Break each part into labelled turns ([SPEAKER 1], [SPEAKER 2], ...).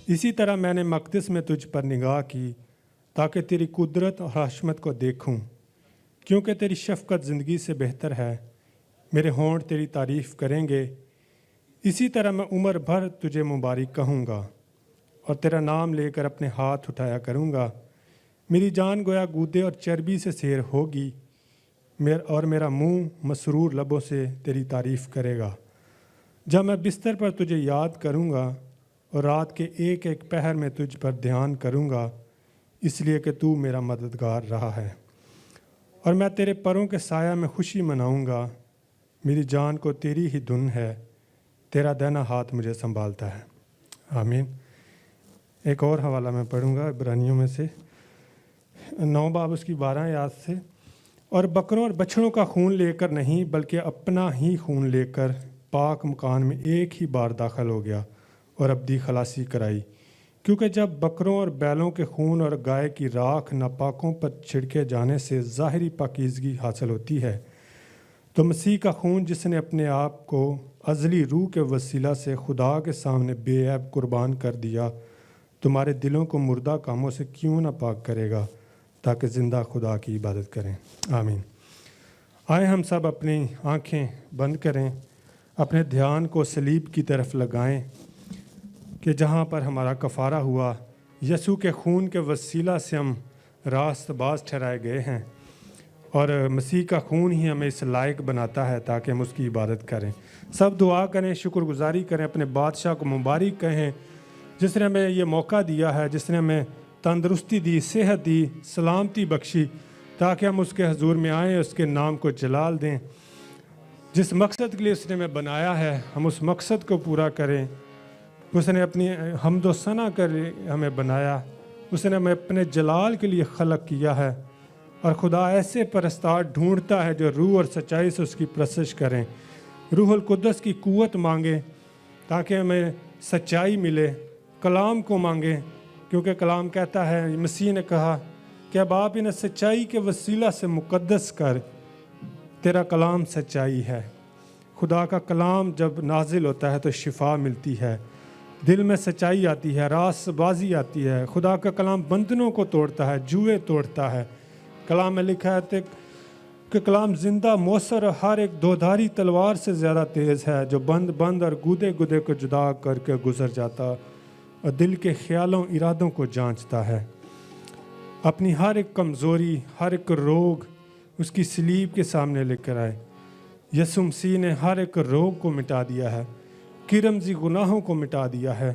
[SPEAKER 1] اسی طرح میں نے مقدس میں تجھ پر نگاہ کی تاکہ تیری قدرت اور حشمت کو دیکھوں، کیونکہ تیری شفقت زندگی سے بہتر ہے۔ میرے ہونٹ تیری تعریف کریں گے۔ اسی طرح میں عمر بھر تجھے مبارک کہوں گا اور تیرا نام لے کر اپنے ہاتھ اٹھایا کروں گا۔ میری جان گویا گودے اور چربی سے سیر ہوگی، اور میرا منہ مسرور لبوں سے تیری تعریف کرے گا۔ جب میں بستر پر تجھے یاد کروں گا اور رات کے ایک ایک پہر میں تجھ پر دھیان کروں گا، اس لیے کہ تو میرا مددگار رہا ہے، اور میں تیرے پروں کے سایہ میں خوشی مناؤں گا۔ میری جان کو تیری ہی دھن ہے، تیرا دائنا ہاتھ مجھے سنبھالتا ہے۔ آمین۔ ایک اور حوالہ میں پڑھوں گا عبرانیوں میں سے 9 باب اس کی 12 آیات سے۔ اور بکروں اور بچھڑوں کا خون لے کر نہیں بلکہ اپنا ہی خون لے کر پاک مکان میں ایک ہی بار داخل ہو گیا اور ابدی خلاصی کرائی، کیونکہ جب بکروں اور بیلوں کے خون اور گائے کی راکھ ناپاکوں پر چھڑکے جانے سے ظاہری پاکیزگی حاصل ہوتی ہے، تو مسیح کا خون جس نے اپنے آپ کو ازلی روح کے وسیلہ سے خدا کے سامنے بے عیب قربان کر دیا، تمہارے دلوں کو مردہ کاموں سے کیوں نہ پاک کرے گا تاکہ زندہ خدا کی عبادت کریں۔ آمین۔ آئے ہم سب اپنی آنکھیں بند کریں، اپنے دھیان کو صلیب کی طرف لگائیں کہ جہاں پر ہمارا کفارہ ہوا، یسوع کے خون کے وسیلہ سے ہم راست باز ٹھہرائے گئے ہیں، اور مسیح کا خون ہی ہمیں اس لائق بناتا ہے تاکہ ہم اس کی عبادت کریں۔ سب دعا کریں، شکر گزاری کریں، اپنے بادشاہ کو مبارک کہیں جس نے ہمیں یہ موقع دیا ہے، جس نے ہمیں تندرستی دی، صحت دی، سلامتی بخشی، تاکہ ہم اس کے حضور میں آئیں، اس کے نام کو جلال دیں۔ جس مقصد کے لیے اس نے ہمیں بنایا ہے، ہم اس مقصد کو پورا کریں۔ اس نے اپنی حمد و ثنا کر ہمیں بنایا، اس نے ہمیں اپنے جلال کے لیے خلق کیا ہے، اور خدا ایسے پرستار ڈھونڈتا ہے جو روح اور سچائی سے اس کی پرستش کریں۔ روح القدس کی قوت مانگیں تاکہ ہمیں سچائی ملے، کلام کو مانگیں، کیونکہ کلام کہتا ہے، مسیح نے کہا کہ اب آپ انہیں سچائی کے وسیلہ سے مقدس کر، تیرا کلام سچائی ہے۔ خدا کا کلام جب نازل ہوتا ہے تو شفا ملتی ہے، دل میں سچائی آتی ہے، راست بازی آتی ہے۔ خدا کا کلام بندنوں کو توڑتا ہے، جوئے توڑتا ہے۔ کلام میں لکھا ہے کہ کلام زندہ، مؤثر اور ہر ایک دودھاری تلوار سے زیادہ تیز ہے، جو بند اور گودے گودے کو جدا کر کے گزر جاتا اور دل کے خیالوں ارادوں کو جانچتا ہے۔ اپنی ہر ایک کمزوری، ہر ایک روگ اس کی صلیب کے سامنے لے کر آئے۔ یسوع مسیح نے ہر ایک روگ کو مٹا دیا ہے، کرمزی گناہوں کو مٹا دیا ہے۔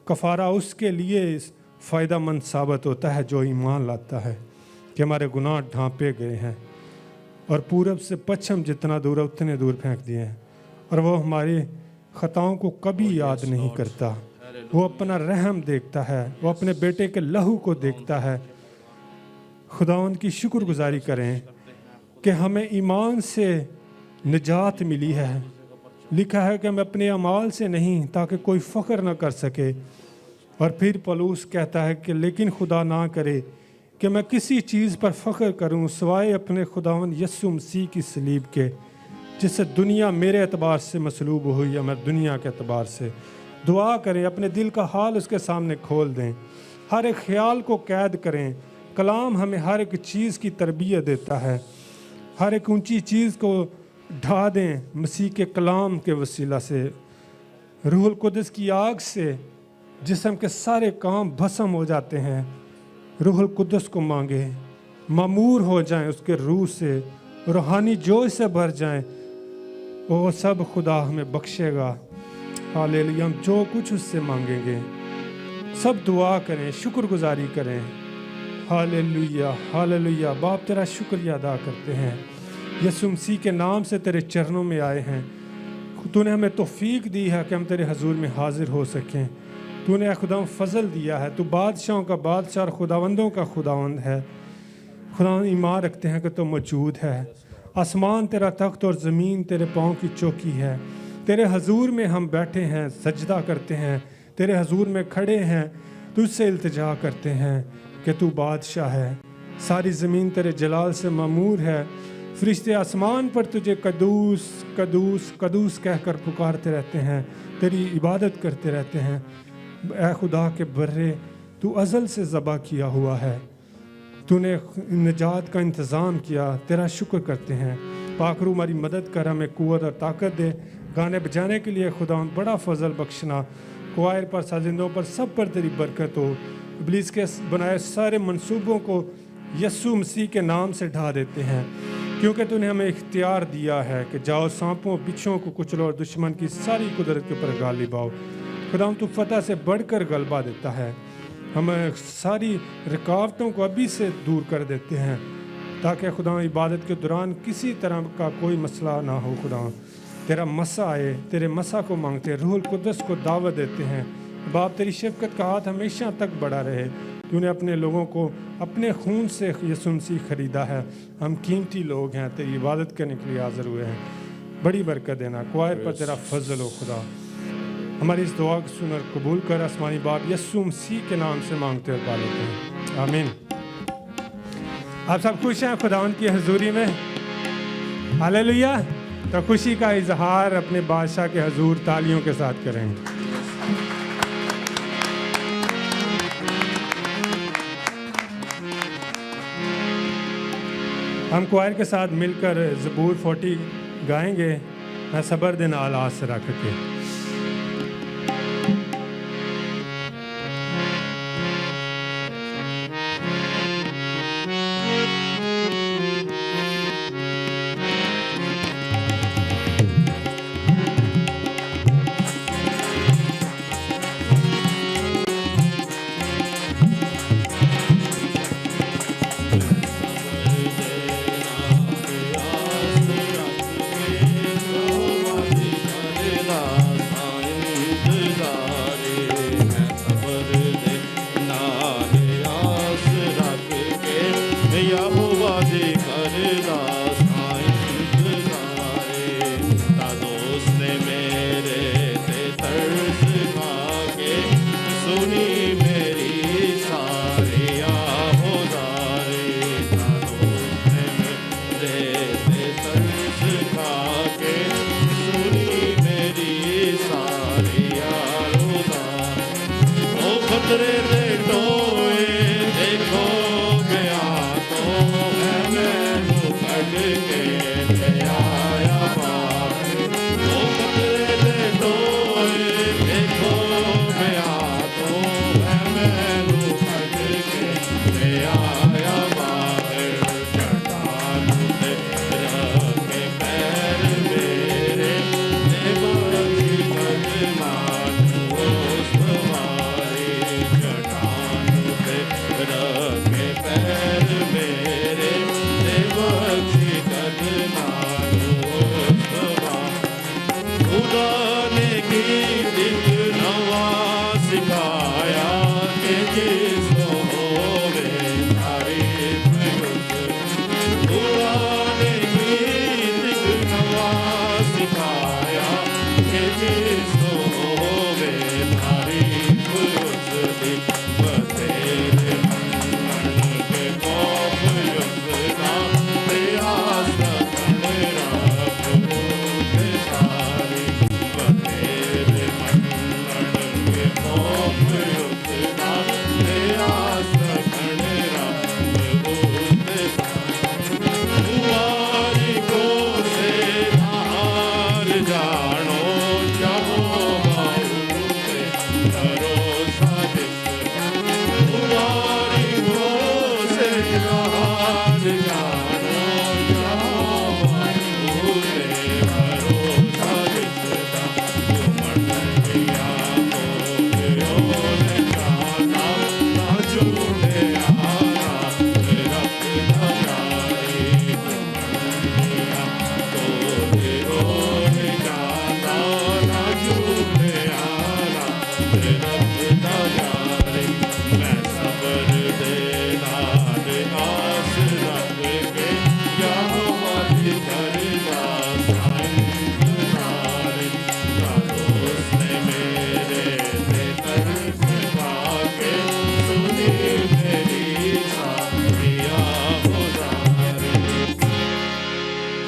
[SPEAKER 1] کفارہ اس کے لیے فائدہ مند ثابت ہوتا ہے جو ایمان لاتا ہے کہ ہمارے گناہ ڈھانپے گئے ہیں، اور پورب سے پچھم جتنا دور ہے اتنے دور پھینک دیے ہیں، اور وہ ہماری خطاؤں کو کبھی یاد نہیں کرتا۔ وہ اپنا رحم دیکھتا ہے، وہ اپنے بیٹے کے لہو کو دیکھتا ہے۔ خداوند کی شکر گزاری کریں کہ ہمیں ایمان سے نجات ملی ہے۔ لکھا ہے کہ ہم اپنے اعمال سے نہیں تاکہ کوئی فخر نہ کر سکے۔ اور پھر پولس کہتا ہے کہ لیکن خدا نہ کرے کہ میں کسی چیز پر فخر کروں سوائے اپنے خداوند یسوع مسیح کی صلیب کے، جس سے دنیا میرے اعتبار سے مصلوب ہوئی ہے، میں دنیا کے اعتبار سے۔ دعا کریں، اپنے دل کا حال اس کے سامنے کھول دیں، ہر ایک خیال کو قید کریں۔ کلام ہمیں ہر ایک چیز کی تربیت دیتا ہے، ہر ایک اونچی چیز کو ڈھا دیں مسیح کے کلام کے وسیلہ سے۔ روح القدس کی آگ سے جسم کے سارے کام بھسم ہو جاتے ہیں۔ روح القدس کو مانگیں، معمور ہو جائیں اس کے روح سے، روحانی جوش سے بھر جائیں، وہ سب خدا ہمیں بخشے گا۔ ہاللیلویہ۔ ہم جو کچھ اس سے مانگیں گے، سب دعا کریں، شکر گزاری کریں۔ ہاللیلویہ، ہاللیلویہ۔ باپ تیرا شکریہ ادا کرتے ہیں، یسوع مسیح کے نام سے تیرے چرنوں میں آئے ہیں۔ تو نے ہمیں توفیق دی ہے کہ ہم تیرے حضور میں حاضر ہو سکیں۔ تو نے خدا فضل دیا ہے، تو بادشاہوں کا بادشاہ اور خداوندوں کا خداوند ہے۔ خدا ایمان رکھتے ہیں کہ تو موجود ہے۔ آسمان تیرا تخت اور زمین تیرے پاؤں کی چوکی ہے۔ تیرے حضور میں ہم بیٹھے ہیں، سجدہ کرتے ہیں، تیرے حضور میں کھڑے ہیں، تجھ سے التجا کرتے ہیں کہ تو بادشاہ ہے۔ ساری زمین تیرے جلال سے معمور ہے۔ فرشتے آسمان پر تجھے قدوس قدوس قدوس کہہ کر پکارتے رہتے ہیں، تیری عبادت کرتے رہتے ہیں۔ اے خدا کے برے تو ازل سے ذبح کیا ہوا ہے، تو نے نجات کا انتظام کیا، تیرا شکر کرتے ہیں۔ پاک روح ہماری مدد کر، ہمیں قوت اور طاقت دے گانے بجانے کے لیے، خدا بڑا فضل بخشنا، کوائر پر، سازندوں پر، سب پر تیری برکت ہو۔ ابلیس کے بنائے سارے منصوبوں کو یسوع مسیح کے نام سے ڈھا دیتے ہیں، کیونکہ تو نے ہمیں اختیار دیا ہے کہ جاؤ سانپوں بچھوں کو کچلو اور دشمن کی ساری قدرت کے اوپر غالب آؤ۔ خدا تو فتح سے بڑھ کر غلبہ دیتا ہے، ہم ساری رکاوٹوں کو ابھی سے دور کر دیتے ہیں تاکہ خدا عبادت کے دوران کسی طرح کا کوئی مسئلہ نہ ہو۔ خدا تیرا مسا آئے، تیرے مسا کو مانگتے، روح القدس کو دعوت دیتے ہیں۔ باپ تیری شفقت کا ہاتھ ہمیشہ تک بڑا رہے، تو نے اپنے لوگوں کو اپنے خون سے یسوع مسیح خریدا ہے، ہم قیمتی لوگ ہیں، تیری عبادت کرنے کے لیے حاضر ہوئے ہیں۔ بڑی برکت دینا، کوائر پر تیرا فضل ہو خدا، ہماری اس دعا کو سن اور قبول کر، آسمانی باپ یسوع مسیح کے نام سے مانگتے اور پا لیتے ہیں، آمین۔ آپ سب خوش ہیں خداوند کی حضوری میں؟ ہاللیلویا۔ تو خوشی کا اظہار اپنے بادشاہ کے حضور تالیوں کے ساتھ کریں۔ ہم کوائر کے ساتھ مل کر زبور 40 گائیں گے، میں صبر دے نال آس رکھ کے۔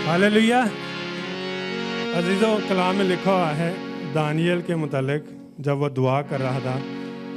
[SPEAKER 1] ہاللیلویا۔ عزیزو، کلام میں لکھا ہوا ہے دانیل کے متعلق، جب وہ دعا کر رہا تھا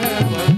[SPEAKER 2] Have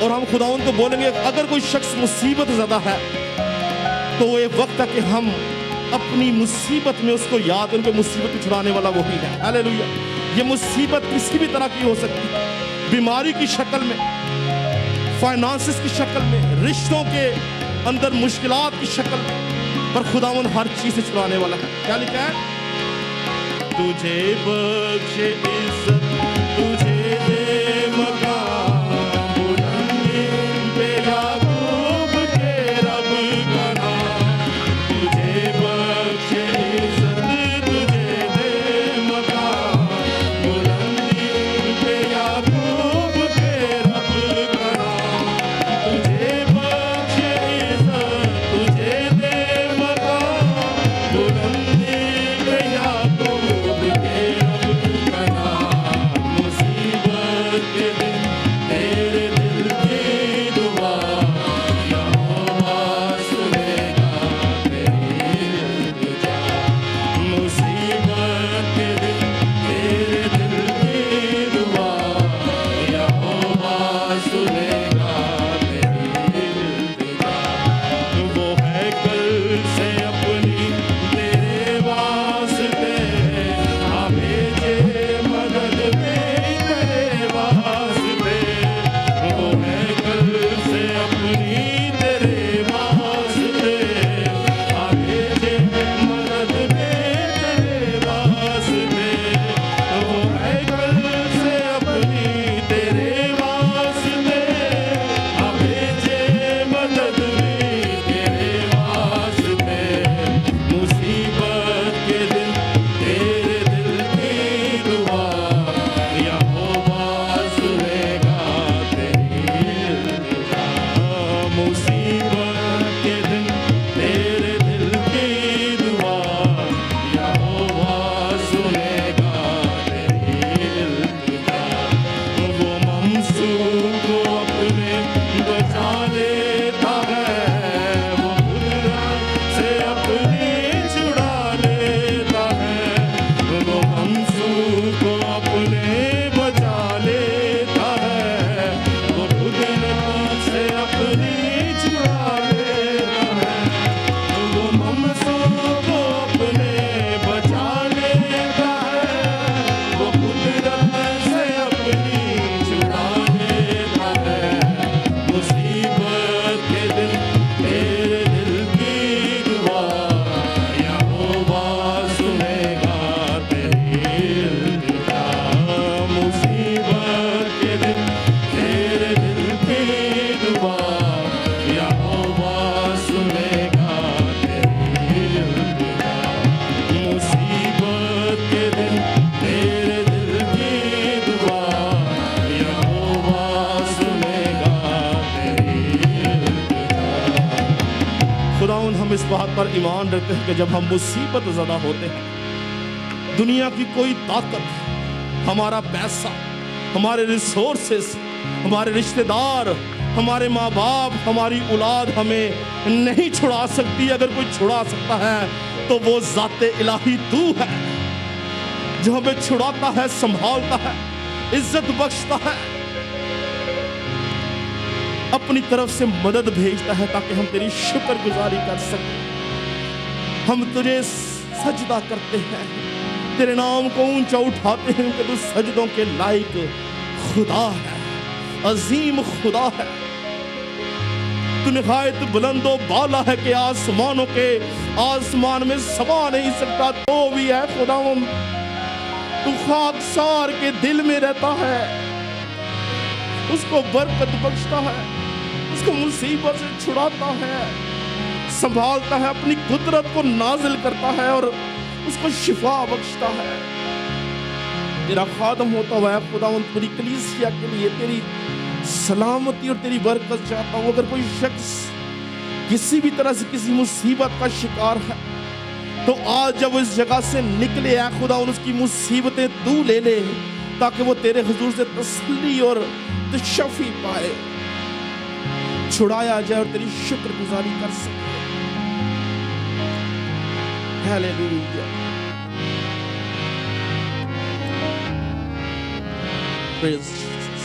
[SPEAKER 2] اور ہم خداوند کو بولیں گے اگر کوئی شخص مصیبت زدہ ہے تو یہ وقت ہے کہ ہم اپنی مصیبت میں اس کو یاد ان کے مصیبت کو چھڑانے والا وہی ہے. ہاللیلویا. یہ مصیبت کسی بھی طرح کی ہو سکتی ہے, بیماری کی شکل میں, فائنانسز کی شکل میں, رشتوں کے اندر مشکلات کی شکل میں, پر خداوند ہر چیز سے چھڑانے والا ہے. کیا لکھا ہے؟ تجھے بخشے عزت, تجھے دے مقام بلندی پہ یعقوب کے رب کا نام. تجھے بخشے عزت, تجھے دے مقام بلندی پہ یعقوب کے رب کا نام. تجھے بخشے عزت, تجھے دے مقام بلندی پہ یعقوب کے رب کا نام. مصیبت کے دن تیرے دل کی دعا یہوہ سنے گا تیری التجا. مصیبت کے دن تیرے دل کی دعا یہوہ سنے گا تیری التجا. وہ ہے کل سے اپنی تیرے واسطے بھیجے مدد میں تیرے واسطے. وہ ہے کل سے اپنی تیرے واسطے بھیجے مدد میں تیرے واسطے. وہ ہے کل سے اپنی تیرے واسطے بھیجے مدد میں تیرے واسطے. مصیبت کے دن تیرے دل کی دعا یہوہ سنے گا تیری التجا. مصیبت کے دن تیرے دل کی دعا یہوہ سنے گا تیری التجا. وہ ممسوک کو اپنے بچا لیتا ہے, وہ قدرت سے اپنی چھڑا لیتا ہے. وہ ممسوک کو اپنے بچا لیتا ہے, وہ قدرت سے اپنی چھڑا لیتا ہے. وہ ممسوک کو اپنے بچا لیتا ہے, وہ قدرت سے اپنی چھڑا لیتا ہے. مصیبت کے دن تیرے دل کی دعا یہوہ سنے گا تیری التجا. مصیبت کے دن تیرے دل کی دعا یہوہ سنے گا تیری التجا. مصیبت کے دن تیرے دل کی دعا یہوہ سنے گا تیری التجا. خداوند ہم اس بات پر ایمان رکھتے ہیں کہ جب ہم مصیبت زدہ ہوتے ہیں, دنیا کی کوئی طاقت, ہمارا پیسہ, ہمارے ریسورسز, ہمارے رشتہ دار, ہمارے ماں باپ, ہماری اولاد ہمیں نہیں چھڑا سکتی. اگر کوئی چھڑا سکتا ہے تو وہ ذات الہی تو ہے جو ہمیں چھڑاتا ہے, سنبھالتا ہے, عزت بخشتا ہے, اپنی طرف سے مدد بھیجتا ہے تاکہ ہم تیری شکر گزاری کر سکیں. ہم تجھے سجدہ کرتے ہیں, تیرے نام کو اونچا اٹھاتے ہیں کہ تو سجدوں کے لائق خدا ہے, عظیم خدا ہے. تو نہایت بلند و بالا ہے کہ آسمانوں کے آسمان میں سما نہیں سکتا, تو بھی ہے خداوند تو خاکسار کے دل میں رہتا ہے, اس کو برکت بخشتا ہے, اس کو مصیبت سے چھڑاتا ہے, سنبھالتا ہے, اپنی قدرت کو نازل کرتا ہے اور اس کو شفا بخشتا ہے. تیرا خادم ہوتا ہوا ہے خداوند پوری کلیسیا کے لیے تیری سلامتی اور تیری برکت چاہتا ہوں. اگر کوئی شخص کسی بھی طرح سے کسی مصیبت کا شکار ہے تو آج جب اس جگہ سے نکلے اے خداوند اس کی مصیبتیں تو لے لے تاکہ وہ تیرے حضور سے تسلی اور تشفی پائے, چھڑایا جائے اور تیری شکر گزاری کر سکے. ہاللیلویا. Praise Jesus.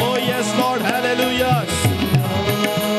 [SPEAKER 2] Oh yes Lord, hallelujah.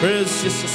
[SPEAKER 2] Praise Jesus,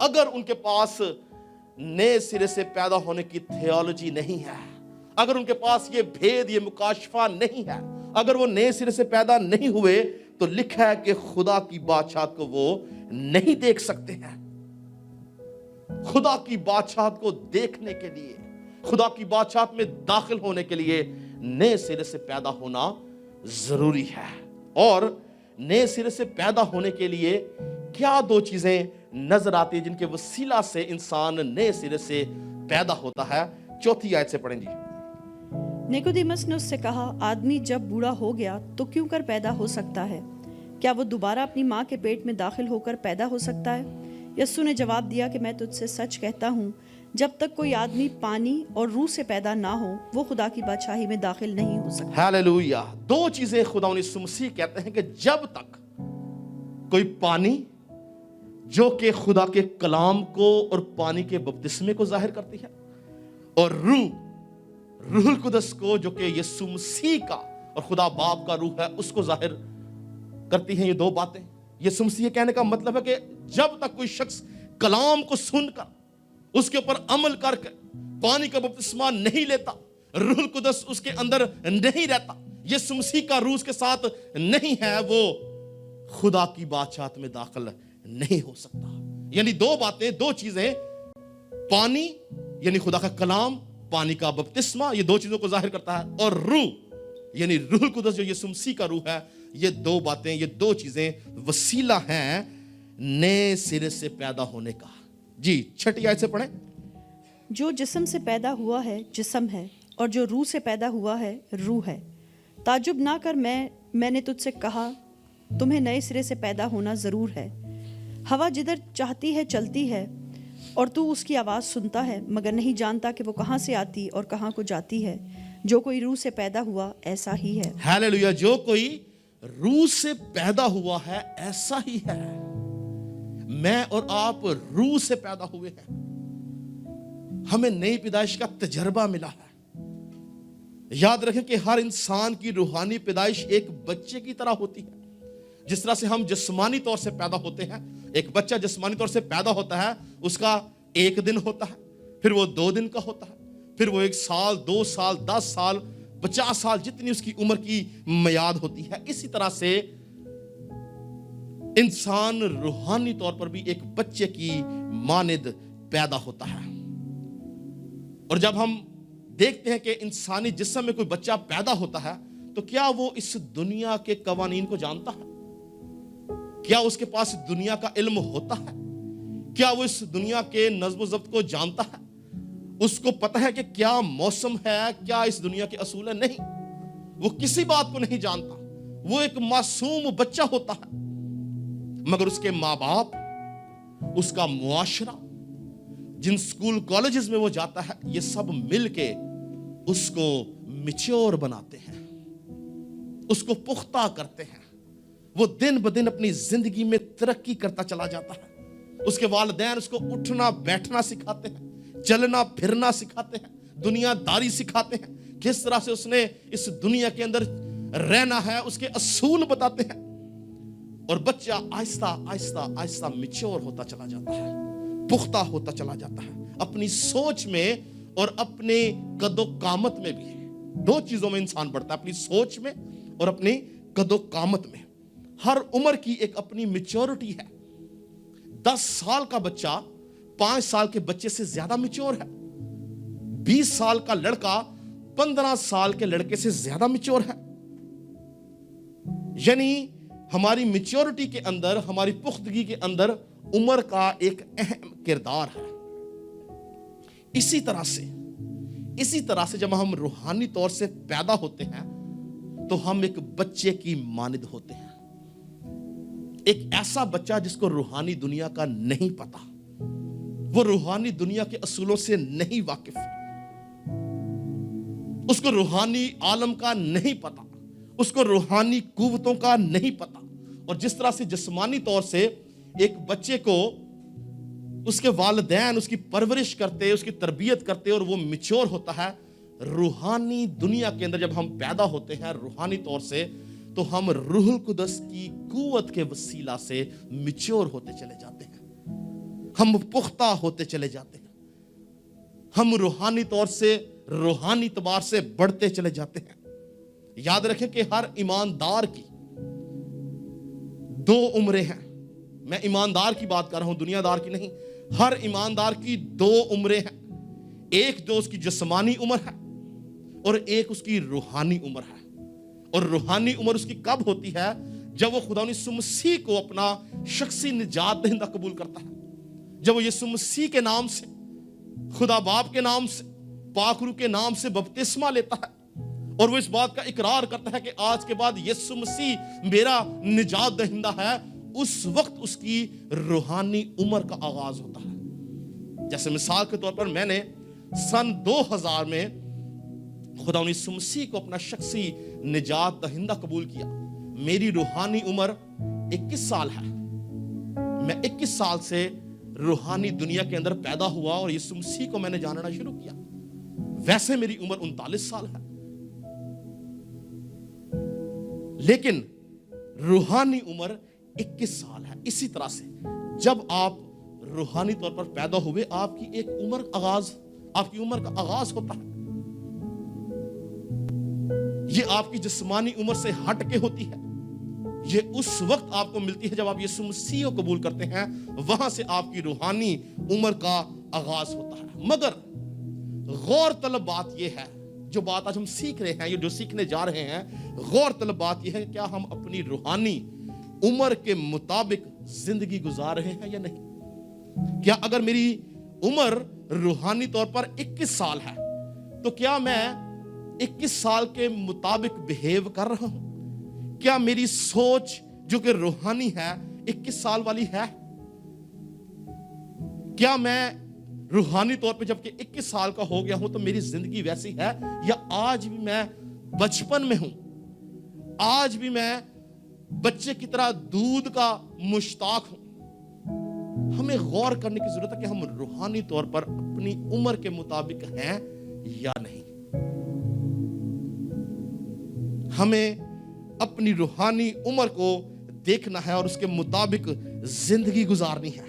[SPEAKER 2] اگر ان کے پاس نئے سرے سے پیدا ہونے کی تھیولوجی نہیں ہے, اگر ان کے پاس یہ بھید, یہ مکاشفہ نہیں ہے, اگر وہ نئے سرے سے پیدا نہیں ہوئے, تو لکھا ہے کہ خدا کی بادشاہت کو وہ نہیں دیکھ سکتے ہیں. خدا کی بادشاہت کو دیکھنے کے لیے, خدا کی بادشاہت میں داخل ہونے کے لیے نئے سرے سے پیدا ہونا ضروری ہے. اور نئے سرے سے پیدا ہونے کے لیے کیا دو چیزیں نظر آتی ہیں جن کے وسیلہ سے انسان نئے سرے سے پیدا ہوتا ہے؟ چوتھی آیت سے پڑھیں جی.
[SPEAKER 3] نیکودیمس نے اس سے کہا, آدمی جب بوڑھا ہو گیا تو کیوں کر پیدا ہو سکتا ہے؟ کیا وہ دوبارہ اپنی ماں کے پیٹ میں داخل ہو کر پیدا ہو سکتا ہے؟ یسوع نے جواب دیا کہ میں تجھ سے سچ کہتا ہوں, جب تک کوئی آدمی پانی اور روح سے پیدا نہ ہو وہ خدا کی بادشاہی میں داخل نہیں ہو سکتا.
[SPEAKER 2] ہاللویا. دو چیزیں خدا یسوع مسیح کہتے ہیں کہ جب تک کوئی پانی جو کہ خدا کے کلام کو اور پانی کے بپتسمے کو ظاہر کرتی ہے, اور روح القدس کو جو کہ یسوع مسیح کا اور خدا باپ کا روح ہے اس کو ظاہر کرتی ہیں. یہ دو باتیں یسوع مسیح کہنے کا مطلب ہے کہ جب تک کوئی شخص کلام کو سن کر اس کے اوپر عمل کر کے پانی کا بپتسمہ نہیں لیتا, روح القدس اس کے اندر نہیں رہتا, یسوع مسیح کا روح اس کے ساتھ نہیں ہے, وہ خدا کی بادشاہت میں داخل نہیں ہو سکتا. یعنی دو باتیں, دو چیزیں, پانی یعنی خدا کا کلام, پانی کا بپتسمہ, یہ دو چیزوں کو ظاہر کرتا ہے, اور روح یعنی روح القدس جو یسوع مسیح کا روح ہے. یہ دو باتیں, یہ دو چیزیں وسیلہ ہیں نئے سرے سے پیدا ہونے کا. جی چھٹی آیت سے پڑھیں.
[SPEAKER 3] جو جسم سے پیدا ہوا ہے جسم ہے, اور جو روح سے پیدا ہوا ہے روح ہے. تعجب نہ کر, میں نے تجھ سے کہا تمہیں نئے سرے سے پیدا ہونا ضرور ہے. ہوا جدھر چاہتی ہے چلتی ہے, اور تو اس کی آواز سنتا ہے مگر نہیں جانتا کہ وہ کہاں سے آتی اور کہاں کو جاتی ہے. جو کوئی روح سے پیدا ہوا ایسا ہی ہے.
[SPEAKER 2] ہاللویا. جو کوئی روح سے پیدا ہوا ہے ایسا ہی ہے. میں اور آپ روح سے پیدا ہوئے ہیں, ہمیں نئی پیدائش کا تجربہ ملا ہے. یاد رکھیں کہ ہر انسان کی روحانی پیدائش ایک بچے کی طرح ہوتی ہے. جس طرح سے ہم جسمانی طور سے پیدا ہوتے ہیں, ایک بچہ جسمانی طور سے پیدا ہوتا ہے, اس کا 1 دن ہوتا ہے, پھر وہ 2 دن کا ہوتا ہے, پھر وہ 1 سال, 2 سال, 10 سال, 50 سال, جتنی اس کی عمر کی میعاد ہوتی ہے. اسی طرح سے انسان روحانی طور پر بھی ایک بچے کی مانند پیدا ہوتا ہے. اور جب ہم دیکھتے ہیں کہ انسانی جسم میں کوئی بچہ پیدا ہوتا ہے تو کیا وہ اس دنیا کے قوانین کو جانتا ہے؟ کیا اس کے پاس دنیا کا علم ہوتا ہے؟ کیا وہ اس دنیا کے نظم و ضبط کو جانتا ہے؟ اس کو پتہ ہے کہ کیا موسم ہے, کیا اس دنیا کے اصول ہے؟ نہیں, وہ کسی بات کو نہیں جانتا. وہ ایک معصوم بچہ ہوتا ہے, مگر اس کے ماں باپ, اس کا معاشرہ, جن سکول کالجز میں وہ جاتا ہے, یہ سب مل کے اس کو میچور بناتے ہیں, اس کو پختہ کرتے ہیں. وہ دن بدن اپنی زندگی میں ترقی کرتا چلا جاتا ہے. اس کے والدین اس کو اٹھنا بیٹھنا سکھاتے ہیں, چلنا پھرنا سکھاتے ہیں, دنیا داری سکھاتے ہیں, کس طرح سے اس نے اس دنیا کے اندر رہنا ہے, اس کے اصول بتاتے ہیں. اور بچہ آہستہ آہستہ آہستہ میچور ہوتا چلا جاتا ہے, پختہ ہوتا چلا جاتا ہے, اپنی سوچ میں اور اپنے قد و قامت میں بھی. 2 چیزوں میں انسان بڑھتا ہے, اپنی سوچ میں اور اپنی قد و قامت میں. ہر عمر کی ایک اپنی میچورٹی ہے. 10 سال کا بچہ 5 سال کے بچے سے زیادہ میچور ہے. 20 سال کا لڑکا 15 سال کے لڑکے سے زیادہ میچور ہے. یعنی ہماری میچورٹی کے اندر, ہماری پختگی کے اندر عمر کا ایک اہم کردار ہے. اسی طرح سے جب ہم روحانی طور سے پیدا ہوتے ہیں تو ہم ایک بچے کی مانند ہوتے ہیں. ایک ایسا بچہ جس کو روحانی دنیا کا نہیں پتا, وہ روحانی دنیا کے اصولوں سے نہیں واقف, اس کو روحانی عالم کا نہیں پتا, اس کو روحانی قوتوں کا نہیں پتا. اور جس طرح سے جسمانی طور سے ایک بچے کو اس کے والدین اس کی پرورش کرتے, اس کی تربیت کرتے اور وہ میچور ہوتا ہے, روحانی دنیا کے اندر جب ہم پیدا ہوتے ہیں روحانی طور سے تو ہم روح القدس کی قوت کے وسیلہ سے میچور ہوتے چلے جاتے ہیں. ہم پختہ ہوتے چلے جاتے ہیں، ہم روحانی طور سے، روحانی اعتبار سے بڑھتے چلے جاتے ہیں۔ یاد رکھیں کہ ہر ایماندار کی 2 عمریں ہیں۔ میں ایماندار کی بات کر رہا ہوں، دنیا دار کی نہیں۔ ہر ایماندار کی 2 عمریں ہیں، ایک جو اس کی جسمانی عمر ہے اور ایک اس کی روحانی عمر ہے۔ اور روحانی عمر اس کی کب ہوتی ہے؟ جب وہ خدا یسوع مسیح کو اپنا شخصی نجات دہندہ قبول کرتا ہے، جب وہ یسوع مسیح کے نام سے، خدا باپ کے نام سے، پاک روح کے نام سے بپتسمہ لیتا ہے اور وہ اس بات کا اقرار کرتا ہے کہ آج کے بعد یسوع مسیح میرا نجات دہندہ ہے، اس وقت اس کی روحانی عمر کا آغاز ہوتا ہے۔ جیسے مثال کے طور پر میں نے سن 2000 میں خدا یسوع مسیح کو اپنا شخصی نجات دہندہ قبول کیا۔ میری روحانی عمر 21 سال ہے۔ میں 21 سال سے روحانی دنیا کے اندر پیدا ہوا اور یسوع مسیح کو میں نے جاننا شروع کیا۔ ویسے میری عمر 39 سال ہے، لیکن روحانی عمر 21 سال ہے۔ اسی طرح سے جب آپ روحانی طور پر پیدا ہوئے، آپ کی ایک عمر آپ کی عمر کا آغاز ہوتا ہے۔ یہ آپ کی جسمانی عمر سے ہٹ کے ہوتی ہے۔ یہ اس وقت آپ کو ملتی ہے جب آپ یسوع مسیح کو قبول کرتے ہیں، وہاں سے آپ کی روحانی عمر کا آغاز ہوتا ہے۔ مگر غور طلب بات یہ ہے، جو بات آج ہم سیکھ رہے ہیں، یہ جو سیکھنے جا رہے ہیں، غور طلب بات یہ ہے کہ کیا ہم اپنی روحانی عمر کے مطابق زندگی گزار رہے ہیں یا نہیں؟ کیا اگر میری عمر روحانی طور پر 21 سال ہے تو کیا میں 21 سال کے مطابق بہیو کر رہا ہوں؟ کیا میری سوچ جو کہ روحانی ہے 21 سال والی ہے؟ کیا میں روحانی طور پہ جب کہ 21 سال کا ہو گیا ہوں تو میری زندگی ویسی ہے، یا آج بھی میں بچپن میں ہوں؟ آج بھی میں بچے کی طرح دودھ کا مشتاق ہوں؟ ہمیں غور کرنے کی ضرورت ہے کہ ہم روحانی طور پر اپنی عمر کے مطابق ہیں یا نہیں۔ ہمیں اپنی روحانی عمر کو دیکھنا ہے اور اس کے مطابق زندگی گزارنی ہے۔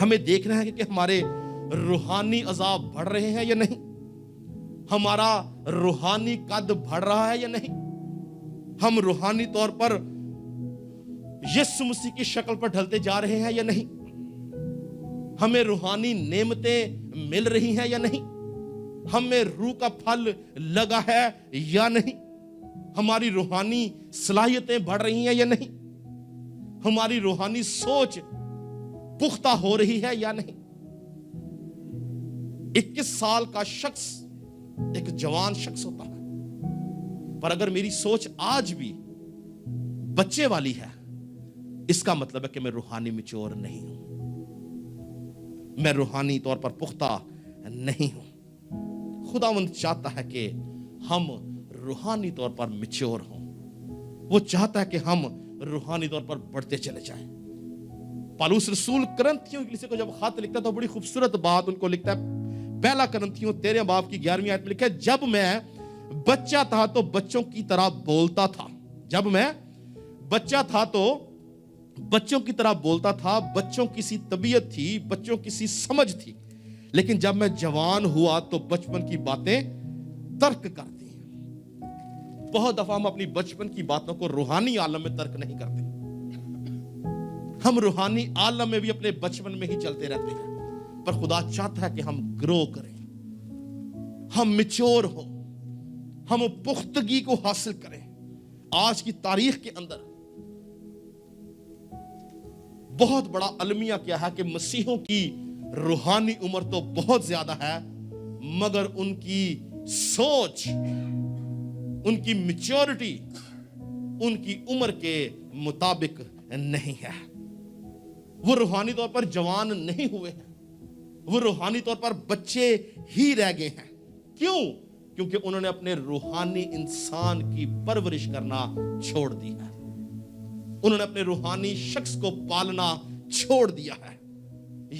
[SPEAKER 2] ہمیں دیکھنا ہے کہ ہمارے روحانی عذاب بڑھ رہے ہیں یا نہیں، ہمارا روحانی قد بڑھ رہا ہے یا نہیں، ہم روحانی طور پر یسوع مسیح کی شکل پر ڈھلتے جا رہے ہیں یا نہیں، ہمیں روحانی نعمتیں مل رہی ہیں یا نہیں، ہمیں روح کا پھل لگا ہے یا نہیں، ہماری روحانی صلاحیتیں بڑھ رہی ہیں یا نہیں، ہماری روحانی سوچ پختہ ہو رہی ہے یا نہیں۔ 21 سال کا شخص ایک جوان شخص ہوتا ہے، پر اگر میری سوچ آج بھی بچے والی ہے، اس کا مطلب ہے کہ میں روحانی میچور نہیں ہوں، میں روحانی طور پر پختہ نہیں ہوں۔ خداوند چاہتا ہے کہ ہم روحانی طور پر میچور ہوں، وہ چاہتا ہے کہ ہم روحانی طور پر بڑھتے چلے جائیں۔ پالوس رسول کرنتھیوں کلیسیا کو جب خط لکھتا ہے تو بڑی خوبصورت بات ان کو لکھتا ہے۔ پہلا کرنتھیوں 13 باب کی 11ویں آیت میں لکھا ہے، جب میں بچہ تھا تو بچوں کی طرح بولتا تھا۔ جب میں بچہ تھا تو بچوں کی طرح بولتا تھا، بچوں کی سی طبیعت تھی، بچوں کی سی سمجھ تھی، لیکن جب میں جوان ہوا تو بچپن کی باتیں ترک کر دی۔ بہت دفعہ ہم اپنی بچپن کی باتوں کو روحانی عالم میں ترک نہیں کرتے، ہم روحانی عالم میں بھی اپنے بچپن میں ہی چلتے رہتے ہیں، پر خدا چاہتا ہے کہ ہم گرو کریں، ہم میچور ہوں، ہم پختگی کو حاصل کریں۔ آج کی تاریخ کے اندر بہت بڑا المیہ کیا ہے کہ مسیحوں کی روحانی عمر تو بہت زیادہ ہے، مگر ان کی سوچ، ان کی میچورٹی ان کی عمر کے مطابق نہیں ہے۔ وہ روحانی طور پر جوان نہیں ہوئے ہیں، وہ روحانی طور پر بچے ہی رہ گئے ہیں۔ کیوں؟ کیونکہ انہوں نے اپنے روحانی انسان کی پرورش کرنا چھوڑ دی ہے، انہوں نے اپنے روحانی شخص کو پالنا چھوڑ دیا ہے۔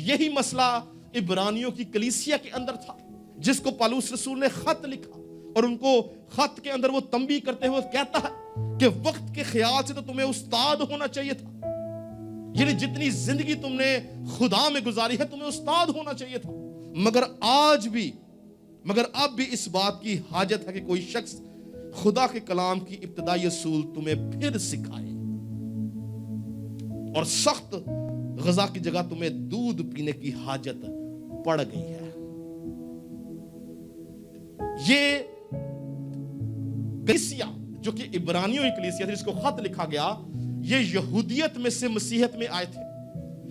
[SPEAKER 2] یہی مسئلہ عبرانیوں کی کلیسیا کے اندر تھا، جس کو پالوس رسول نے خط لکھا، اور ان کو خط کے اندر وہ تنبیہ کرتے ہوئے کہتا ہے کہ وقت کے خیال سے تو تمہیں استاد ہونا چاہیے تھا، یعنی جتنی زندگی تم نے خدا میں گزاری ہے تمہیں استاد ہونا چاہیے تھا، مگر اب بھی اس بات کی حاجت ہے کہ کوئی شخص خدا کے کلام کی ابتدائی اصول تمہیں پھر سکھائے، اور سخت غذا کی جگہ تمہیں دودھ پینے کی حاجت پڑ گئی ہے۔ یہ کلیسیا جو کہ عبرانیوں کی کلیسیا تھی، جس کو خط لکھا گیا، یہ یہودیت میں سے مسیحیت میں آئے تھے۔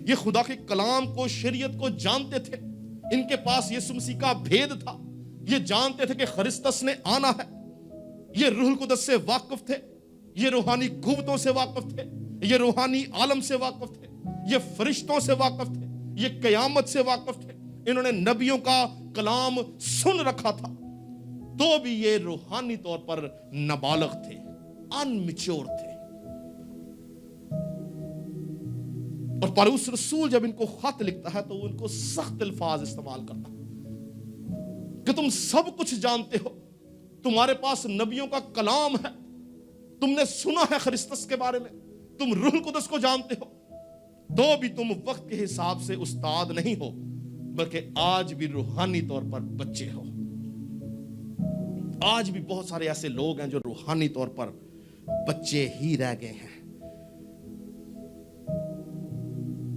[SPEAKER 2] یہ خدا کے کلام کو، شریعت کو جانتے تھے، ان کے پاس یسوع مسیح کا بھید تھا، یہ جانتے تھے کہ خرسطس نے آنا ہے، یہ روح القدس سے واقف تھے، یہ روحانی قوتوں سے واقف تھے، یہ روحانی عالم سے واقف تھے، یہ فرشتوں سے واقف تھے، یہ قیامت سے واقف تھے، انہوں نے نبیوں کا کلام سن رکھا تھا، تو بھی یہ روحانی طور پر نابالغ تھے، انمیچور تھے۔ اور پالوس رسول جب ان کو خط لکھتا ہے تو وہ ان کو سخت الفاظ استعمال کرتا ہے کہ تم سب کچھ جانتے ہو، تمہارے پاس نبیوں کا کلام ہے، تم نے سنا ہے خرسطس کے بارے میں، تم روح القدس کو جانتے ہو، تو بھی تم وقت کے حساب سے استاد نہیں ہو، بلکہ آج بھی روحانی طور پر بچے ہو۔ آج بھی بہت سارے ایسے لوگ ہیں جو روحانی طور پر بچے ہی رہ گئے ہیں،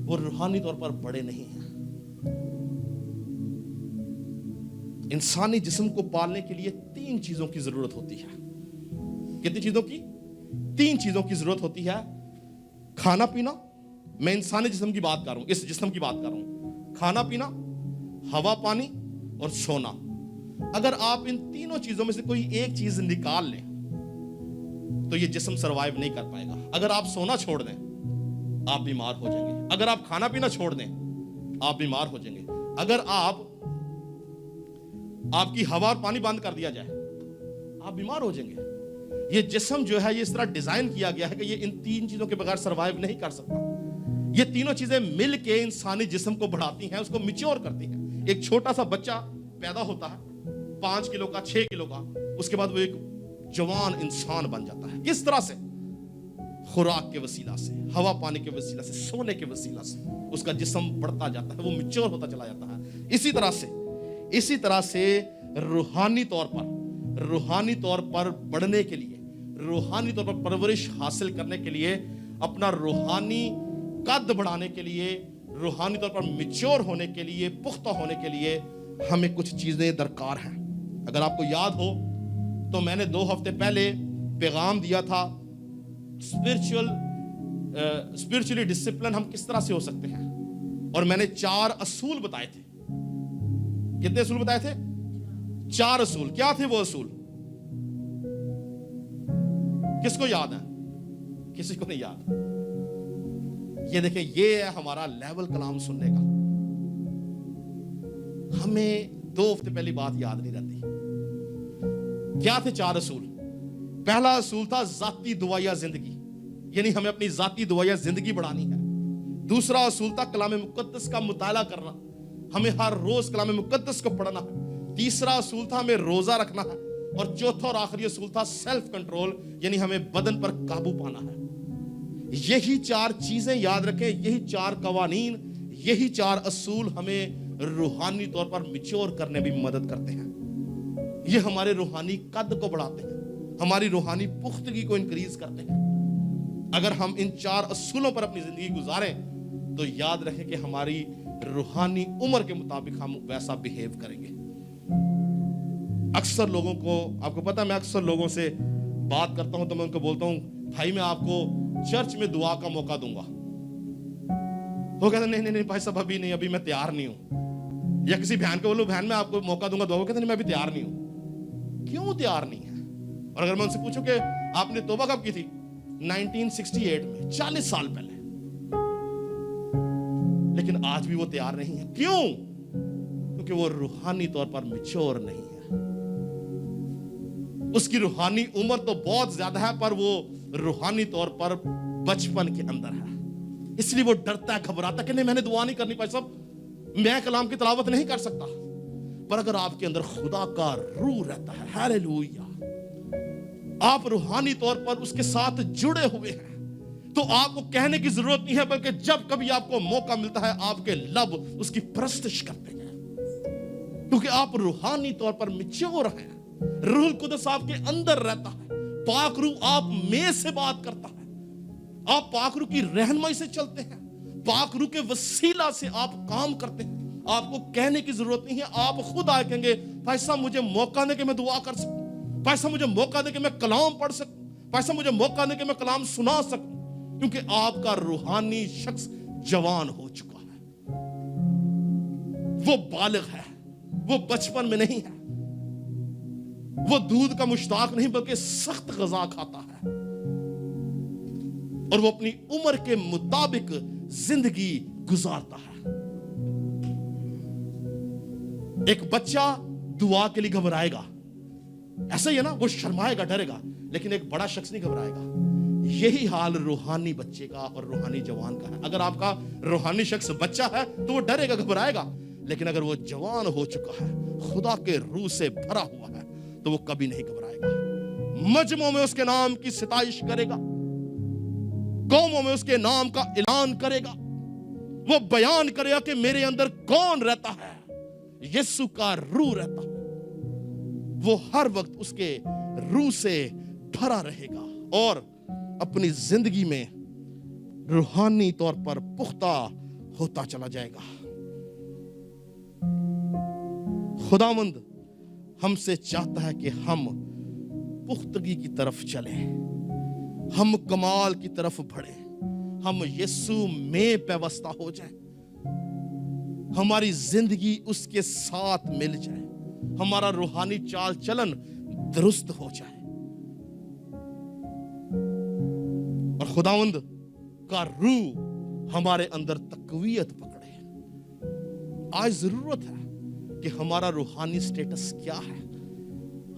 [SPEAKER 2] وہ روحانی طور پر بڑے نہیں ہیں۔ انسانی جسم کو پالنے کے لیے 3 چیزوں کی ضرورت ہوتی ہے۔ کتنی چیزوں کی؟ 3 چیزوں کی ضرورت ہوتی ہے۔ کھانا پینا، میں انسانی جسم کی بات کر رہا ہوں، اس جسم کی بات کر رہا ہوں، کھانا پینا، ہوا پانی اور سونا۔ اگر آپ ان تینوں چیزوں میں سے کوئی ایک چیز نکال لیں تو یہ جسم سروائیو نہیں کر پائے گا۔ اگر آپ سونا چھوڑ دیں آپ بیمار ہو جائیں گے، اگر آپ کھانا پینا چھوڑ دیں آپ بیمار ہو جائیں گے، اگر آپ کی ہوا اور پانی بند کر دیا جائے آپ بیمار ہو جائیں گے۔ یہ جسم جو ہے یہ اس طرح ڈیزائن کیا گیا ہے کہ یہ ان 3 چیزوں کے بغیر سروائیو نہیں کر سکتا۔ یہ تینوں چیزیں مل کے انسانی جسم کو بڑھاتی ہیں، اس کو میچور کرتی ہیں۔ ایک چھوٹا سا بچہ پیدا ہوتا ہے 5 کلو کا، 6 کلو کا، اس کے بعد وہ ایک جوان انسان بن جاتا ہے۔ کس طرح سے؟ خوراک کے وسیلہ سے، ہوا پانی کے وسیلہ سے، سونے کے وسیلہ سے اس کا جسم بڑھتا جاتا ہے، وہ میچور ہوتا چلا جاتا ہے۔ اسی طرح سے روحانی طور پر بڑھنے کے لیے، روحانی طور پر پرورش حاصل کرنے کے لیے، اپنا روحانی قد بڑھانے کے لیے، روحانی طور پر میچور ہونے کے لیے، پختہ ہونے کے لیے ہمیں کچھ چیزیں درکار ہیں۔ اگر آپ کو یاد ہو تو میں نے 2 ہفتے پہلے پیغام دیا تھا اسپرچولی ڈسپلن ہم کس طرح سے ہو سکتے ہیں، اور میں نے 4 اصول بتائے تھے۔ کتنے اصول بتائے تھے؟ 4 اصول۔ کیا تھے وہ اصول؟ کس کو یاد ہے؟ کسی کو نہیں یاد؟ یہ دیکھیں، یہ ہے ہمارا لیول کلام سننے کا۔ ہمیں 2 ہفتے پہلی بات یاد نہیں رہتی۔ کیا تھے 4 اصول؟ پہلا اصول تھا ذاتی دعائیہ زندگی، یعنی ہمیں اپنی ذاتی دعائیہ زندگی بڑھانی ہے۔ دوسرا اصول تھا کلام مقدس کا مطالعہ کرنا، ہمیں ہر روز کلام مقدس کو پڑھنا ہے۔ تیسرا اصول تھا ہمیں روزہ رکھنا ہے، اور چوتھا اور آخری اصول تھا سیلف کنٹرول، یعنی ہمیں بدن پر قابو پانا ہے۔ یہی 4 چیزیں یاد رکھیں، یہی 4 قوانین، یہی 4 اصول ہمیں روحانی طور پر میچور کرنے میں مدد کرتے ہیں۔ یہ ہمارے روحانی قد کو بڑھاتے ہیں، ہماری روحانی پختگی کو انکریز کرتے ہیں۔ اگر ہم ان 4 اصولوں پر اپنی زندگی گزاریں تو یاد رکھیں کہ ہماری روحانی عمر کے مطابق ہم ویسا بیہیو کریں گے۔ اکثر لوگوں کو، آپ کو پتا ہے، میں اکثر لوگوں سے بات کرتا ہوں تو میں ان کو بولتا ہوں بھائی میں آپ کو چرچ میں دعا کا موقع دوں گا۔ وہ کہتے ہیں نہیں بھائی صاحب ابھی نہیں، ابھی میں تیار نہیں ہوں۔ یا کسی بہن کو بولو بہن میں آپ کو موقع دوں گا دعا، وہ کہتے ہیں میں ابھی تیار نہیں ہوں۔ کیوں تیار نہیں ہے؟ اور اگر میں ان سے پوچھوں کہ آپ نے توبہ کب کی تھی؟ 1968 میں، 40 سال پہلے۔ لیکن آج بھی وہ تیار نہیں ہے۔ کیوں؟ کیونکہ وہ روحانی طور پر میچور نہیں ہے۔ اس کی روحانی عمر تو بہت زیادہ ہے، پر وہ روحانی طور پر بچپن کے اندر ہے۔ اس لیے وہ ڈرتا ہے، گھبراتا ہے کہ نہیں میں نے دعا نہیں کرنی، بھائی صاحب میں کلام کی تلاوت نہیں کر سکتا۔ پر اگر آپ کے اندر خدا کا روح رہتا ہے، ہاللیلویا، آپ روحانی طور پر اس کے ساتھ جڑے ہوئے ہیں، تو آپ کو کہنے کی ضرورت نہیں ہے، بلکہ جب کبھی آپ کو موقع ملتا ہے آپ کے لب اس کی پرستش کرتے ہیں، کیونکہ آپ روحانی طور پر میچور ہیں. روح القدس آپ کے اندر رہتا ہے، پاک روح آپ میں سے بات کرتا ہے، آپ پاک روح کی رہنمائی سے چلتے ہیں، پاک روح کے وسیلہ سے آپ کام کرتے ہیں. آپ کو کہنے کی ضرورت نہیں ہے، آپ خود آئے کہیں گے بھائی صاحب مجھے موقع دے کہ میں دعا کر سکوں، بھائی صاحب مجھے موقع دے کہ میں کلام پڑھ سکوں، بھائی صاحب مجھے موقع دے کہ میں کلام سنا سکوں، کیونکہ آپ کا روحانی شخص جوان ہو چکا ہے، وہ بالغ ہے، وہ بچپن میں نہیں ہے، وہ دودھ کا مشتاق نہیں بلکہ سخت غذا کھاتا ہے، اور وہ اپنی عمر کے مطابق زندگی گزارتا ہے. ایک بچہ دعا کے لیے گھبرائے گا، ایسا ہی ہے نا، وہ شرمائے گا، ڈرے گا، لیکن ایک بڑا شخص نہیں گھبرائے گا. یہی حال روحانی بچے کا اور روحانی جوان کا ہے. اگر آپ کا روحانی شخص بچہ ہے تو وہ ڈرے گا، گھبرائے گا، لیکن اگر وہ جوان ہو چکا ہے، خدا کے روح سے بھرا ہوا ہے، تو وہ کبھی نہیں گھبرائے گا. مجمعوں میں اس کے نام کی ستائش کرے گا، قوموں میں اس کے نام کا اعلان کرے گا، وہ بیان کرے گا کہ میرے اندر کون رہتا ہے، یسوع کا روح رہتا ہے. وہ ہر وقت اس کے روح سے بھرا رہے گا اور اپنی زندگی میں روحانی طور پر پختہ ہوتا چلا جائے گا. خداوند ہم سے چاہتا ہے کہ ہم پختگی کی طرف چلیں، ہم کمال کی طرف بڑھیں، ہم یسوع میں پیوستہ ہو جائیں، ہماری زندگی اس کے ساتھ مل جائے، ہمارا روحانی چال چلن درست ہو جائے، اور خداوند کا روح ہمارے اندر تقویت پکڑے. آج ضرورت ہے کہ ہمارا روحانی سٹیٹس کیا ہے.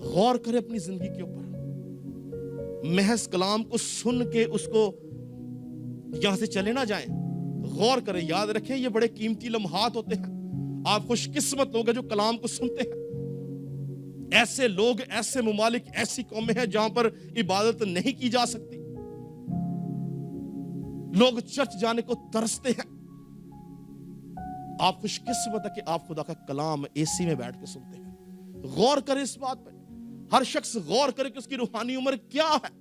[SPEAKER 2] غور کریں اپنی زندگی کے اوپر، محض کلام کو سن کے اس کو یہاں سے چلے نہ جائیں. غور کریں، یاد رکھیں یہ بڑے قیمتی لمحات ہوتے ہیں. آپ خوش قسمت لوگ ہیں جو کلام کو سنتے ہیں. ایسے لوگ، ایسے ممالک، ایسی قومیں ہیں جہاں پر عبادت نہیں کی جا سکتی، لوگ چرچ جانے کو ترستے ہیں. آپ خوش قسمت ہے کہ آپ خدا کا کلام اے سی میں بیٹھ کے سنتے ہیں. غور کریں اس بات پہ، ہر شخص غور کرے کہ اس کی روحانی عمر کیا ہے،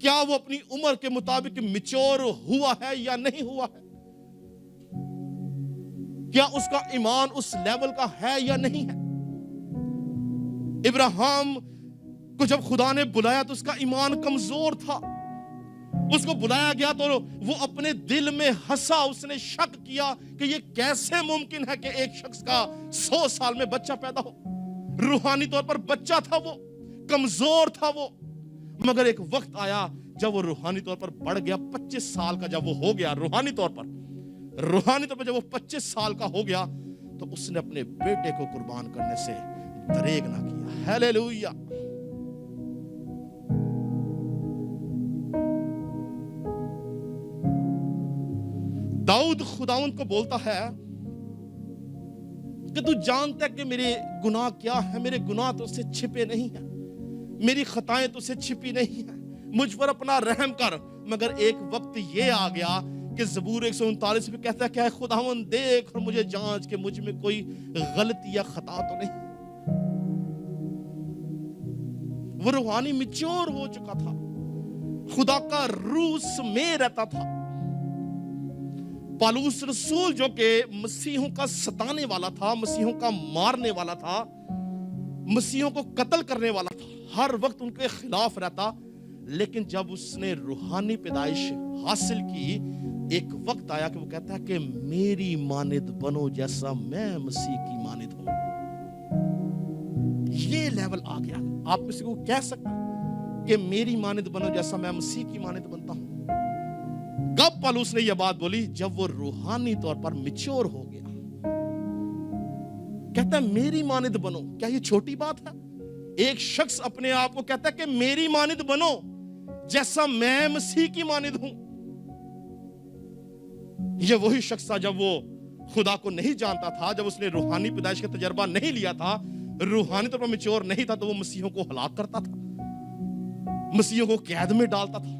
[SPEAKER 2] کیا وہ اپنی عمر کے مطابق میچور ہوا ہے یا نہیں ہوا ہے، کیا اس کا ایمان اس لیول کا ہے یا نہیں ہے. ابراہیم کو جب خدا نے بلایا تو اس کا ایمان کمزور تھا. اس کو بلایا گیا تو وہ اپنے دل میں ہنسا، اس نے شک کیا کہ یہ کیسے ممکن ہے کہ ایک شخص کا 100 سال میں بچہ پیدا ہو. روحانی طور پر بچہ تھا، وہ کمزور تھا وہ، مگر ایک وقت آیا جب وہ روحانی طور پر بڑھ گیا. 25 سال کا جب وہ ہو گیا روحانی طور پر جب وہ 25 سال کا ہو گیا تو اس نے اپنے بیٹے کو قربان کرنے سے دریغ نہ کیا. ہیلیلویا. داؤد خداوند کو بولتا ہے کہ تو جانتا ہے کہ میرے گناہ کیا ہے، میرے گناہ تو سے چھپے نہیں ہیں، میری خطائیں تو سے چھپی نہیں ہیں، مجھ پر اپنا رحم کر. مگر ایک وقت یہ آ گیا کہ زبور 139 پہ کہتا ہے کہ اے خداوند دیکھ اور مجھے جانچ کہ مجھ میں کوئی غلطی یا خطا تو نہیں. وہ روحانی میچور ہو چکا تھا، خدا کا روح اس میں رہتا تھا. پالوس رسول جو کہ مسیحوں کا ستانے والا تھا، مسیحوں کا مارنے والا تھا، مسیحوں کو قتل کرنے والا تھا، ہر وقت ان کے خلاف رہتا. لیکن جب اس نے روحانی پیدائش حاصل کی، ایک وقت آیا کہ وہ کہتا ہے کہ میری مانند بنو جیسا میں مسیح کی مانند ہوں. یہ لیول آ گیا. آپ کسی کو کہہ سکتے کہ میری مانند بنو جیسا میں مسیح کی مانند بنتا ہوں. کب پالوس نے یہ بات بولی؟ جب وہ روحانی طور پر میچور ہو گیا. کہتا ہے میری مانند بنو. کیا یہ چھوٹی بات ہے؟ ایک شخص اپنے آپ کو کہتا ہے کہ میری مانند بنو جیسا میں مسیح کی مانند ہوں. یہ وہی شخص تھا جب وہ خدا کو نہیں جانتا تھا، جب اس نے روحانی پیدائش کا تجربہ نہیں لیا تھا، روحانی طور پر میچور نہیں تھا، تو وہ مسیحوں کو ہلاک کرتا تھا، مسیحوں کو قید میں ڈالتا تھا.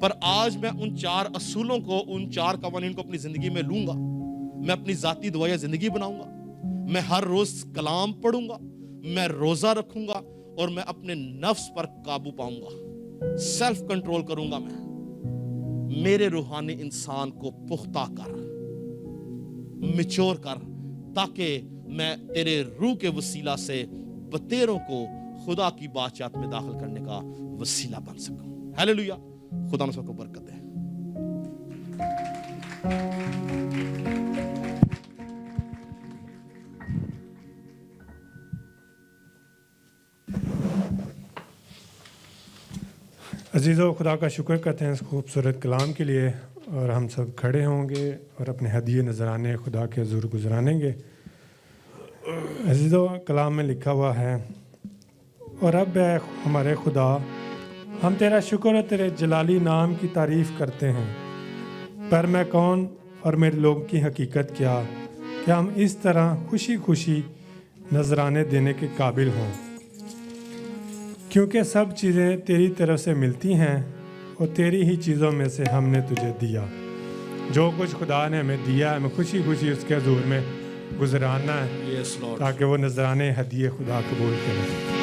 [SPEAKER 2] پر آج میں ان 4 اصولوں کو، ان 4 قوانین کو اپنی زندگی میں لوں گا. میں اپنی ذاتی دعائیں زندگی بناؤں گا. میں ہر روز کلام پڑھوں گا. میں روزہ رکھوں گا اور میں اپنے نفس پر قابو پاؤں گا. سیلف کنٹرول کروں گا. میں میرے روحانی انسان کو پختہ کر، میچور کر، تاکہ میں تیرے روح کے وسیلہ سے بتیروں کو خدا کی بادشاہت میں داخل کرنے کا وسیلہ بن سکوں. ہیلیلویا. خدا نے سب کو برکت دے.
[SPEAKER 1] عزیزو، خدا کا شکر کرتے ہیں اس خوبصورت کلام کے لیے، اور ہم سب کھڑے ہوں گے اور اپنے ہدیے نذرانے خدا کے حضور گزرانیں گے. عزیزو، کلام میں لکھا ہوا ہے، اور اب اے ہمارے خدا، ہم تیرا شکر اور تیرے جلالی نام کی تعریف کرتے ہیں. پر میں کون اور میرے لوگوں کی حقیقت کیا کہ ہم اس طرح خوشی خوشی نذرانے دینے کے قابل ہوں، کیونکہ سب چیزیں تیری طرف سے ملتی ہیں اور تیری ہی چیزوں میں سے ہم نے تجھے دیا. جو کچھ خدا نے ہمیں دیا ہے، ہمیں خوشی خوشی اس کے حضور میں گزرانا ہے،
[SPEAKER 2] Yes, Lord.
[SPEAKER 1] تاکہ وہ نذرانے ہدیے خدا قبول کریں.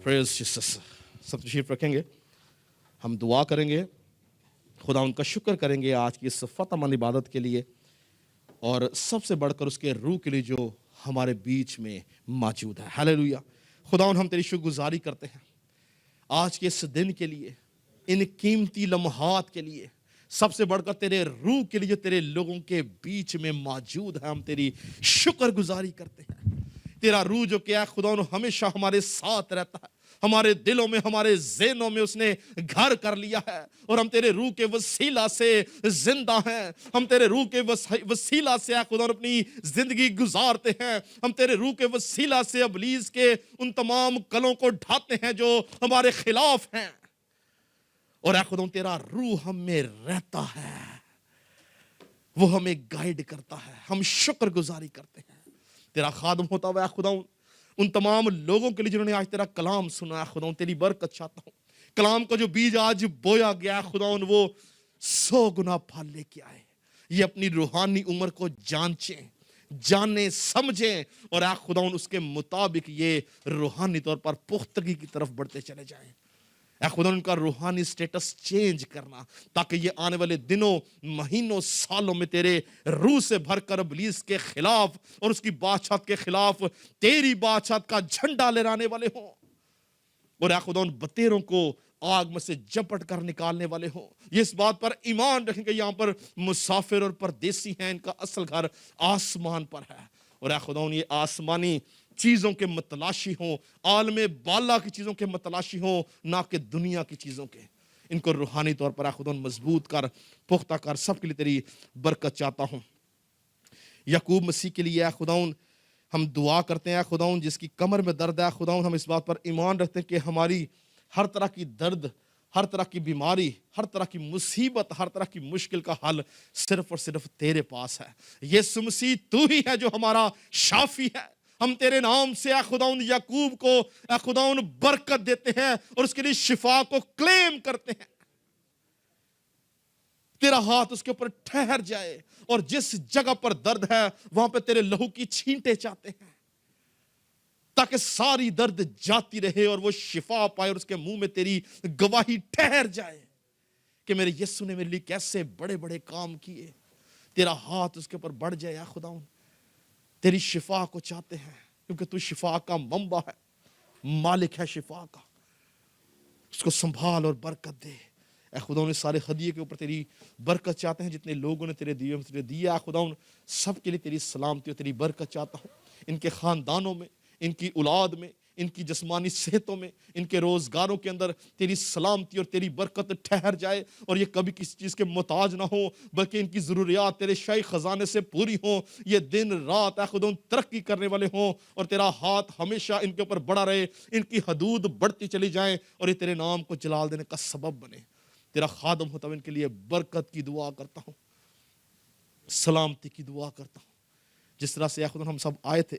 [SPEAKER 2] پریز جیسس. سب تشریف رکھیں گے، ہم دعا کریں گے، خدا ان کا شکر کریں گے آج کی اس فتح مند عبادت کے لیے، اور سب سے بڑھ کر اس کے روح کے لیے جو ہمارے بیچ میں موجود ہے. ہاللیلویا. خداوند ہم تیری شکر گزاری کرتے ہیں آج کے اس دن کے لیے, ان قیمتی لمحات کے لیے, سب سے بڑھ کر تیرے روح کے لیے جو تیرے لوگوں کے بیچ میں موجود ہے. ہم تیری شکر گزاری کرتے ہیں. تیرا روح جو کیا ہے خداوند ہمیشہ ہمارے ساتھ رہتا ہے, ہمارے دلوں میں, ہمارے ذہنوں میں اس نے گھر کر لیا ہے, اور ہم تیرے روح کے وسیلہ سے زندہ ہیں. ہم تیرے روح کے وسیلہ سے خدا اپنی زندگی گزارتے ہیں. ہم تیرے روح کے وسیلہ سے ابلیس کے ان تمام کلوں کو ڈھاتے ہیں جو ہمارے خلاف ہیں. اور اے خدا تیرا روح ہم میں رہتا ہے, وہ ہمیں گائیڈ کرتا ہے. ہم شکر گزاری کرتے ہیں. تیرا خادم ہوتا ہوا خدا ان تمام لوگوں کے لیے جنہوں نے آج تیرا کلام سنا ہے خدا تیری برکت چاہتا ہوں. کلام کا جو بیج آج بویا گیا خدا وہ 100 گنا پھل لے کے آئے. یہ اپنی روحانی عمر کو جانیں سمجھیں, اور اے خدا اس کے مطابق یہ روحانی طور پر پختگی کی طرف بڑھتے چلے جائیں. اے خدا ان کا روحانی سٹیٹس چینج کرنا, تاکہ یہ آنے والے دنوں, مہینوں, سالوں میں تیرے روح سے بھر کر ابلیس کے خلاف اور اس کی بادشاہت کے خلاف تیری بادشاہت کا جھنڈا لہرانے والے ہوں. اور اے خدا ان بتیروں کو آگ میں سے جپٹ کر نکالنے والے ہوں. یہ اس بات پر ایمان رکھیں کہ یہاں پر مسافر اور پردیسی ہیں, ان کا اصل گھر آسمان پر ہے. اور اے خدا یہ آسمانی چیزوں کے متلاشی ہوں, عالم بالا کی چیزوں کے متلاشی ہوں, نہ کہ دنیا کی چیزوں کے. ان کو روحانی طور پر اے خدا مضبوط کر, پختہ کر. سب کے لیے تیری برکت چاہتا ہوں. یعقوب مسیح کے لیے اے خدا ہم دعا کرتے ہیں. اے خدا جس کی کمر میں درد ہے خدا ہم اس بات پر ایمان رکھتے ہیں کہ ہماری ہر طرح کی درد, ہر طرح کی بیماری, ہر طرح کی مصیبت, ہر طرح کی مشکل کا حل صرف اور صرف تیرے پاس ہے. یسوع مسیح تو ہی ہے جو ہمارا شافی ہے. ہم تیرے نام سے اے خداوند یعقوب کو اے خداوند برکت دیتے ہیں اور اس کے لیے شفا کو کلیم کرتے ہیں. تیرا ہاتھ اس کے اوپر ٹھہر جائے, اور جس جگہ پر درد ہے وہاں پہ تیرے لہو کی چھینٹیں چاہتے ہیں, تاکہ ساری درد جاتی رہے اور وہ شفا پائے, اور اس کے منہ میں تیری گواہی ٹھہر جائے کہ میرے یسوع نے میرے لیے کیسے بڑے بڑے کام کیے. تیرا ہاتھ اس کے اوپر بڑھ جائے. اے خداوند تیری شفا کو چاہتے ہیں, کیونکہ تو شفا کا منبع ہے, مالک ہے شفا کا. اس کو سنبھال اور برکت دے. اے خدا نے سارے ہدیے کے اوپر تیری برکت چاہتے ہیں جتنے لوگوں نے تیرے دیے تیرے دیا. اے خدا سب کے لیے تیری سلامتی اور تیری برکت چاہتا ہوں. ان کے خاندانوں میں, ان کی اولاد میں, ان کی جسمانی صحتوں میں, ان کے روزگاروں کے اندر تیری سلامتی اور تیری برکت ٹھہر جائے, اور یہ کبھی کسی چیز کے محتاج نہ ہوں, بلکہ ان کی ضروریات تیرے شاہی خزانے سے پوری ہوں. یہ دن رات اے خدا ترقی کرنے والے ہوں, اور تیرا ہاتھ ہمیشہ ان کے اوپر بڑا رہے, ان کی حدود بڑھتی چلی جائیں, اور یہ تیرے نام کو جلال دینے کا سبب بنے. تیرا خادم ہوتا ہوں ان کے لیے برکت کی دعا کرتا ہوں, سلامتی کی دعا کرتا ہوں. جس طرح سے اے خدا ہم سب آئے تھے,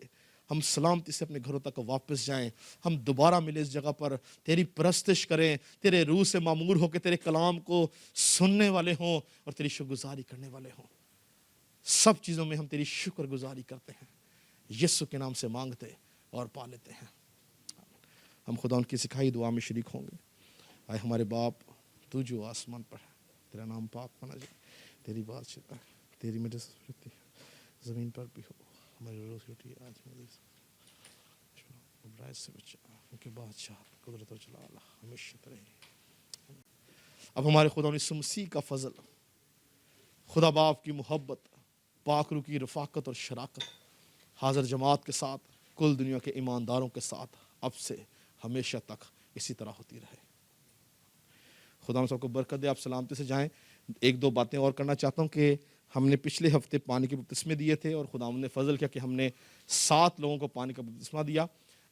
[SPEAKER 2] ہم سلامتی سے اپنے گھروں تک واپس جائیں, ہم دوبارہ ملے اس جگہ پر, تیری پرستش کریں, تیرے روح سے معمور ہو کے تیرے کلام کو سننے والے ہوں اور تیری شکر گزاری کرنے والے ہوں. سب چیزوں میں ہم تیری شکر گزاری کرتے ہیں, یسوع کے نام سے مانگتے اور پا لیتے ہیں. ہم خدا ان کی سکھائی دعا میں شریک ہوں گے. آئے ہمارے باپ تو جو آسمان پر ہے, تیرا نام پاک مانا جائے, تیری بادشاہت, تیری مجلس زمین پر بھی ہو. ہماری روز روٹی آج ہماری برائے سے بچا, ان کے بادشاہ قدرت و جلال ہمیشہ رہے. اب ہمارے خدا یسوع مسیح کا فضل, خدا باپ کی محبت, پاک روح کی رفاقت اور شراکت حاضر جماعت کے ساتھ, کل دنیا کے ایمانداروں کے ساتھ اب سے ہمیشہ تک اسی طرح ہوتی رہے. خدا ہم سب کو برکت دے. آپ سلامتی سے جائیں. ایک دو باتیں اور کرنا چاہتا ہوں کہ ہم نے پچھلے ہفتے پانی کے بپتسمے دیے تھے, اور خدا نے فضل کیا کہ ہم نے 7 لوگوں کو پانی کا بپتسمہ دیا.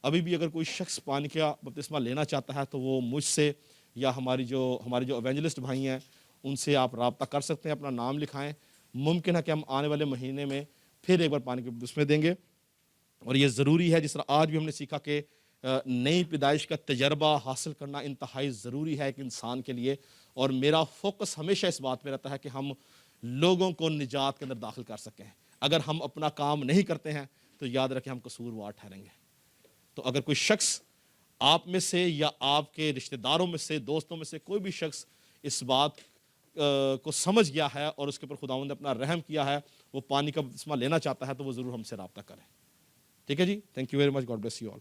[SPEAKER 2] ابھی بھی اگر کوئی شخص پانی کا بپتسمہ لینا چاہتا ہے تو وہ مجھ سے یا ہمارے جو ایونجلسٹ بھائی ہیں ان سے آپ رابطہ کر سکتے ہیں. اپنا نام لکھائیں. ممکن ہے کہ ہم آنے والے مہینے میں پھر ایک بار پانی کے بپتسمے دیں گے, اور یہ ضروری ہے. جس طرح آج بھی ہم نے سیکھا کہ نئی پیدائش کا تجربہ حاصل کرنا انتہائی ضروری ہے ایک انسان کے لیے, اور میرا فوکس ہمیشہ اس بات پہ رہتا ہے کہ ہم لوگوں کو نجات کے اندر داخل کر سکیں. اگر ہم اپنا کام نہیں کرتے ہیں تو یاد رکھیں ہم قصوروار ٹھہریں گے. تو اگر کوئی شخص آپ میں سے یا آپ کے رشتہ داروں میں سے, دوستوں میں سے کوئی بھی شخص اس بات کو سمجھ گیا ہے اور اس کے اوپر خداوند نے اپنا رحم کیا ہے، وہ پانی کا بپتسمہ لینا چاہتا ہے، تو وہ ضرور ہم سے رابطہ کرے. ٹھیک ہے جی، thank you very much, God bless you all.